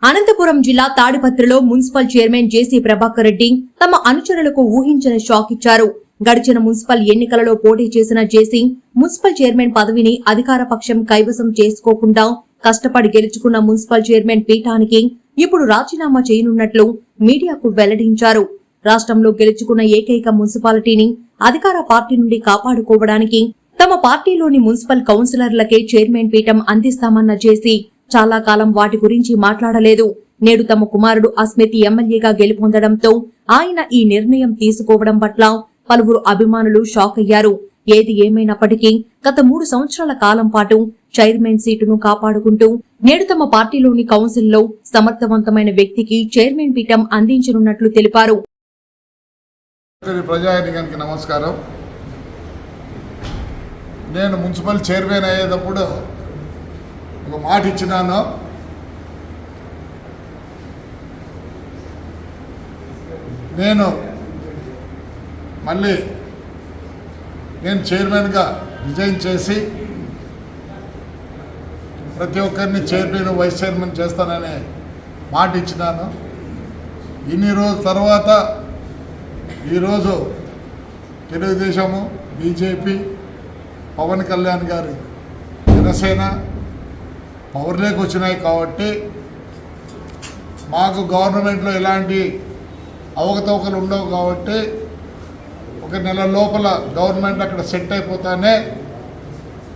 అనంతపురం జిల్లా తాడిపత్రిలో municipal chairman జేసీ ప్రభాకర్ రెడ్డి తమ అనుచరులకు ఊహించని షాక్ ఇచ్చారు. గడిచిన మున్సిపల్ ఎన్నికలలో పోటీ చేసిన జేసీ మున్సిపల్ చైర్మన్ పదవిని అధికార పక్షం కైవసం చేసుకోకుండా కష్టపడి గెలుచుకున్న మున్సిపల్ చైర్మన్ పీఠానికి ఇప్పుడు రాజీనామా చేయనున్నట్లు మీడియాకు వెల్లడించారు. రాష్ట్రంలో గెలుచుకున్న ఏకైక మున్సిపాలిటీని అధికార పార్టీ నుండి కాపాడుకోవడానికి తమ పార్టీలోని మున్సిపల్ కౌన్సిలర్లకే చైర్మన్ పీఠం అందిస్తామన్న జేసీ చాలా కాలం వాటి గురించి మాట్లాడలేదు. నేడు తమ కుమారుడు అస్మిత్ ఎమ్మెల్యేగా గెలుపొందడంతో ఆయన ఈ నిర్ణయం తీసుకోవడం పట్ల పలువురు అభిమానులు షాక్ అయ్యారు. ఏది ఏమైనప్పటికీ గత 3 సంవత్సరాల కాలం పాటు చైర్మన్ సీటును కాపాడుకుంటూ నేడు తమ పార్టీలోని కౌన్సిల్లో సమర్థవంతమైన వ్యక్తికి చైర్మన్ పీఠం అందించనున్నట్లు తెలిపారు. ప్రజానికానికి నమస్కారం. నేను మున్సిపల్ చైర్మన్ అయ్యేటప్పుడు ఒక మాట ఇచ్చినాను. నేను చైర్మన్గా రిజైన్ చేసి ప్రతి ఒక్కరిని చైర్మన్ వైస్ చైర్మన్ చేస్తానని మాట ఇచ్చినాను. ఇన్ని రోజుల తర్వాత ఈరోజు తెలుగుదేశము, బీజేపీ, పవన్ కళ్యాణ్ గారి జనసేన పవర్లోకి వచ్చినాయి కాబట్టి మాకు గవర్నమెంట్లో ఎలాంటి అవకతవకలు ఉండవు కాబట్టి ఒక నెల లోపల గవర్నమెంట్ అక్కడ సెట్ అయిపోతానే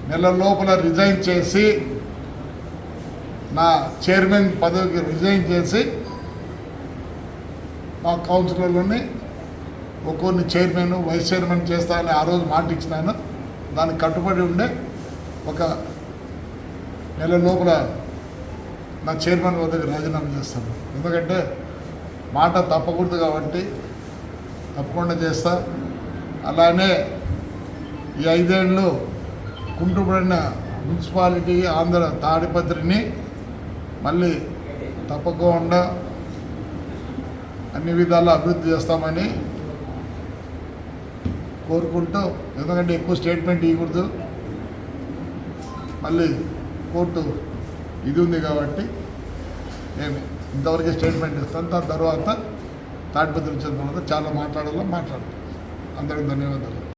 నెల లోపల రిజైన్ చేసి నా చైర్మన్ పదవికి రిజైన్ చేసి మా కౌన్సిలర్లని ఒక్కొన్ని చైర్మన్ వైస్ చైర్మన్ చేస్తానని ఆ రోజు మాట ఇచ్చినాను. దానికి కట్టుబడి ఉండే ఒక నెల లోపల నా చైర్మన్ వద్దకు రాజీనామా చేస్తాను. ఎందుకంటే మాట తప్పకూడదు కాబట్టి తప్పకుండా చేస్తా. అలానే ఈ 5 ఏళ్ళు కుంటుపడిన మున్సిపాలిటీ ఆంధ్ర తాడిపత్రిని మళ్ళీ తప్పకుండా అన్ని విధాలా అభివృద్ధి చేస్తామని కోరుకుంటూ, ఎందుకంటే ఎక్కువ స్టేట్మెంట్ ఇవ్వకూడదు, మళ్ళీ కోర్టు ఇది ఉంది కాబట్టి నేను ఇంతవరకే స్టేట్మెంట్ ఇస్తాను. దాని తర్వాత తాడిపత్రి వచ్చిన తర్వాత చాలా మాట్లాడాలో మాట్లాడతాను. అందరికీ ధన్యవాదాలు.